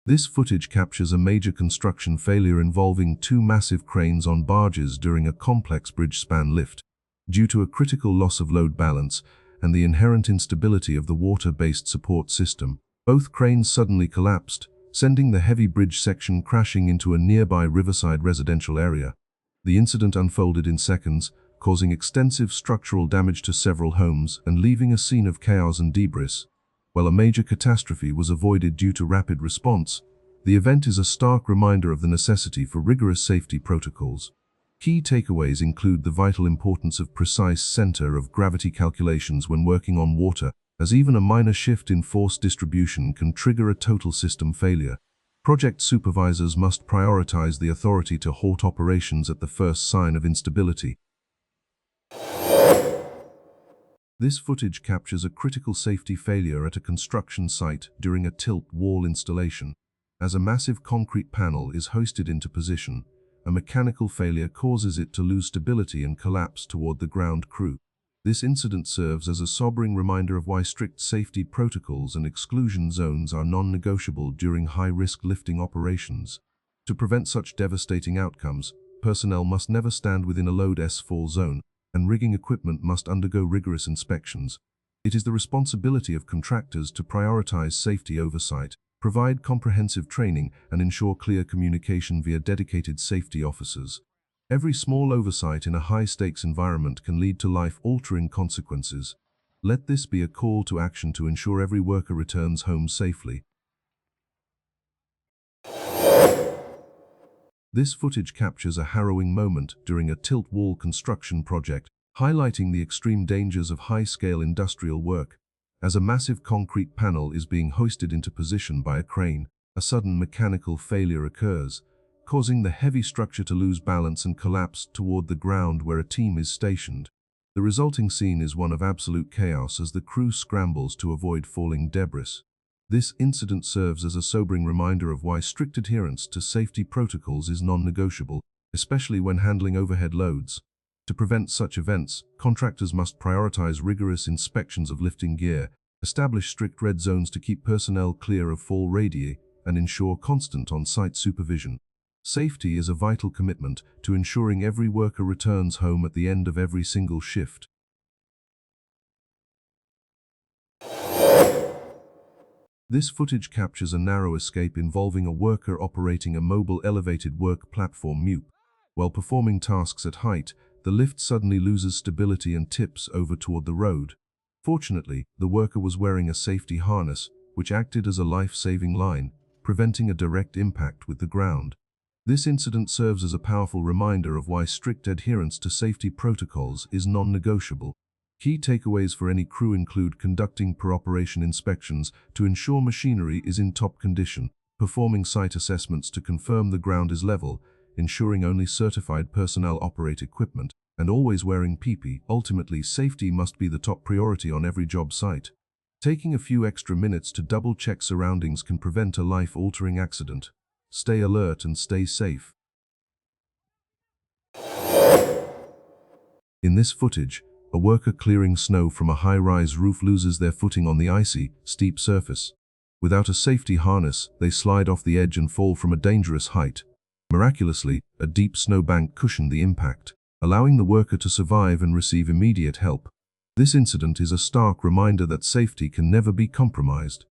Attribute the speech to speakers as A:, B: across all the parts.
A: This footage captures a major construction failure involving two massive cranes on barges during a complex bridge span lift. Due to a critical loss of load balance and the inherent instability of the water-based support system, both cranes suddenly collapsed, sending the heavy bridge section crashing into a nearby riverside residential area. The incident unfolded in seconds, causing extensive structural damage to several homes and leaving a scene of chaos and debris. While a major catastrophe was avoided due to rapid response, the event is a stark reminder of the necessity for rigorous safety protocols. Key takeaways include the vital importance of precise center of gravity calculations when working on water, as even a minor shift in force distribution can trigger a total system failure. Project supervisors must prioritize the authority to halt operations at the first sign of instability. This footage captures a critical safety failure at a construction site during a tilt wall installation. As a massive concrete panel is hoisted into position, a mechanical failure causes it to lose stability and collapse toward the ground crew. This incident serves as a sobering reminder of why strict safety protocols and exclusion zones are non-negotiable during high-risk lifting operations. To prevent such devastating outcomes, personnel must never stand within a load S fall zone, and rigging equipment must undergo rigorous inspections. It is the responsibility of contractors to prioritize safety oversight, provide comprehensive training, and ensure clear communication via dedicated safety officers. Every small oversight in a high-stakes environment can lead to life-altering consequences. Let this be a call to action to ensure every worker returns home safely. This footage captures a harrowing moment during a tilt wall construction project, highlighting the extreme dangers of high-scale industrial work. As a massive concrete panel is being hoisted into position by a crane, a sudden mechanical failure occurs, causing the heavy structure to lose balance and collapse toward the ground where a team is stationed. The resulting scene is one of absolute chaos as the crew scrambles to avoid falling debris. This incident serves as a sobering reminder of why strict adherence to safety protocols is non-negotiable, especially when handling overhead loads. To prevent such events, contractors must prioritize rigorous inspections of lifting gear, establish strict red zones to keep personnel clear of fall radii, and ensure constant on-site supervision. Safety is a vital commitment to ensuring every worker returns home at the end of every single shift. This footage captures a narrow escape involving a worker operating a mobile elevated work platform (MEWP. While performing tasks at height, the lift suddenly loses stability and tips over toward the road. Fortunately, the worker was wearing a safety harness, which acted as a life-saving line, preventing a direct impact with the ground. This incident serves as a powerful reminder of why strict adherence to safety protocols is non-negotiable. Key takeaways for any crew include conducting per-operation inspections to ensure machinery is in top condition, performing site assessments to confirm the ground is level, ensuring only certified personnel operate equipment, and always wearing PPE. Ultimately, safety must be the top priority on every job site. Taking a few extra minutes to double-check surroundings can prevent a life-altering accident. Stay alert and stay safe. In this footage, a worker clearing snow from a high-rise roof loses their footing on the icy, steep surface. Without a safety harness, they slide off the edge and fall from a dangerous height. Miraculously, a deep snowbank cushioned the impact, allowing the worker to survive and receive immediate help. This incident is a stark reminder that safety can never be compromised.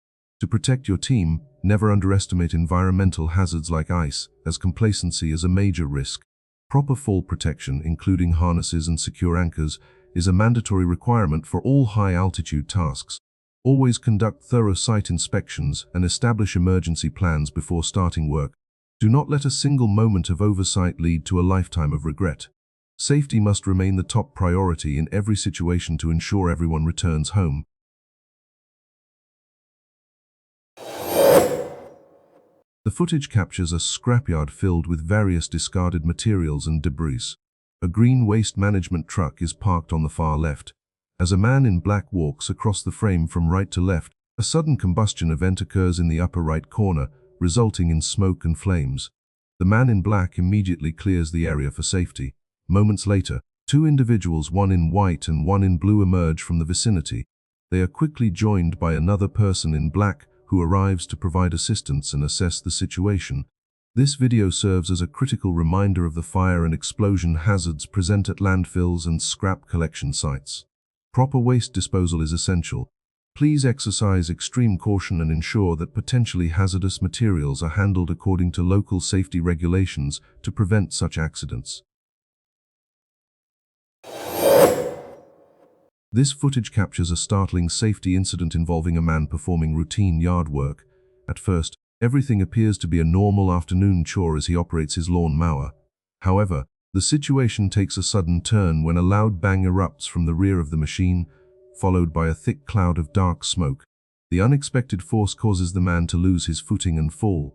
A: To protect your team, never underestimate environmental hazards like ice, as complacency is a major risk. Proper fall protection, including harnesses and secure anchors, is a mandatory requirement for all high-altitude tasks. Always conduct thorough site inspections and establish emergency plans before starting work. Do not let a single moment of oversight lead to a lifetime of regret. Safety must remain the top priority in every situation to ensure everyone returns home. The footage captures a scrapyard filled with various discarded materials and debris. A green waste management truck is parked on the far left. As a man in black walks across the frame from right to left, a sudden combustion event occurs in the upper right corner, resulting in smoke and flames. The man in black immediately clears the area for safety. Moments later, two individuals, one in white and one in blue, emerge from the vicinity. They are quickly joined by another person in black who arrives to provide assistance and assess the situation. This video serves as a critical reminder of the fire and explosion hazards present at landfills and scrap collection sites. Proper waste disposal is essential. Please exercise extreme caution and ensure that potentially hazardous materials are handled according to local safety regulations to prevent such accidents. This footage captures a startling safety incident involving a man performing routine yard work. At first, everything appears to be a normal afternoon chore as he operates his lawn mower. However, the situation takes a sudden turn when a loud bang erupts from the rear of the machine, followed by a thick cloud of dark smoke. The unexpected force causes the man to lose his footing and fall,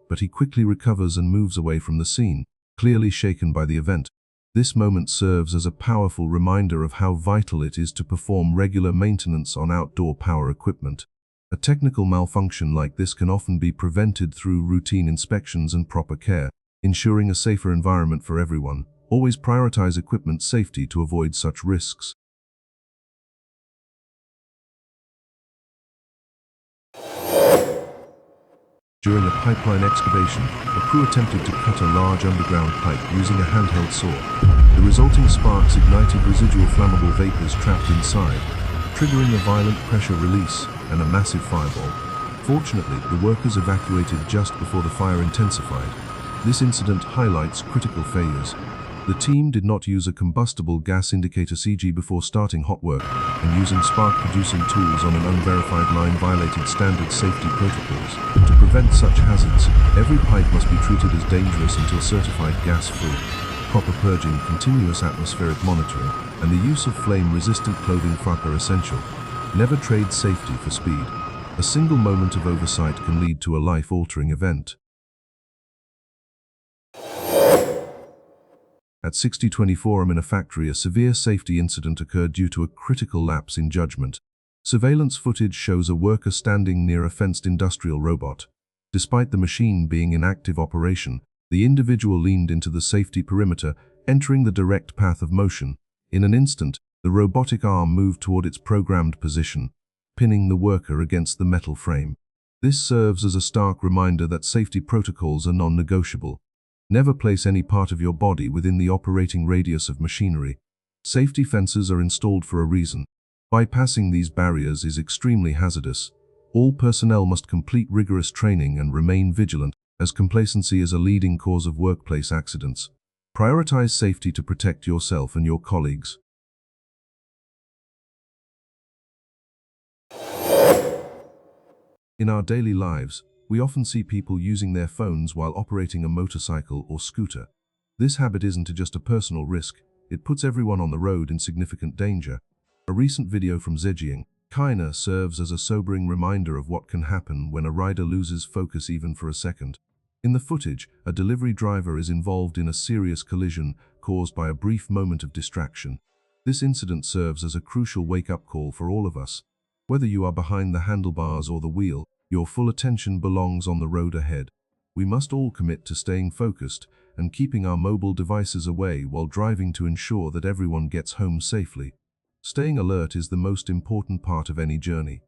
A: but he quickly recovers and moves away from the scene, clearly shaken by the event. This moment serves as a powerful reminder of how vital it is to perform regular maintenance on outdoor power equipment. A technical malfunction like this can often be prevented through routine inspections and proper care, ensuring a safer environment for everyone. Always prioritize equipment safety to avoid such risks. During a pipeline excavation, a crew attempted to cut a large underground pipe using a handheld saw. The resulting sparks ignited residual flammable vapors trapped inside, triggering a violent pressure release and a massive fireball. Fortunately, the workers evacuated just before the fire intensified. This incident highlights critical failures. The team did not use a combustible gas indicator (CG) before starting hot work, and using spark-producing tools on an unverified line violated standard safety protocols. To prevent such hazards, every pipe must be treated as dangerous until certified gas-free. Proper purging, continuous atmospheric monitoring, and the use of flame-resistant clothing are essential. Never trade safety for speed. A single moment of oversight can lead to a life-altering event. At 6024 am in a factory, a severe safety incident occurred due to a critical lapse in judgment. Surveillance footage shows a worker standing near a fenced industrial robot. Despite the machine being in active operation, the individual leaned into the safety perimeter, entering the direct path of motion. In an instant, the robotic arm moved toward its programmed position, pinning the worker against the metal frame. This serves as a stark reminder that safety protocols are non-negotiable. Never place any part of your body within the operating radius of machinery. Safety fences are installed for a reason. Bypassing these barriers is extremely hazardous. All personnel must complete rigorous training and remain vigilant, as complacency is a leading cause of workplace accidents. Prioritize safety to protect yourself and your colleagues. In our daily lives, we often see people using their phones while operating a motorcycle or scooter. This habit isn't just a personal risk, it puts everyone on the road in significant danger. A recent video from Zhejiang, China serves as a sobering reminder of what can happen when a rider loses focus even for a second. In the footage, a delivery driver is involved in a serious collision caused by a brief moment of distraction. This incident serves as a crucial wake-up call for all of us. Whether you are behind the handlebars or the wheel, your full attention belongs on the road ahead. We must all commit to staying focused and keeping our mobile devices away while driving to ensure that everyone gets home safely. Staying alert is the most important part of any journey.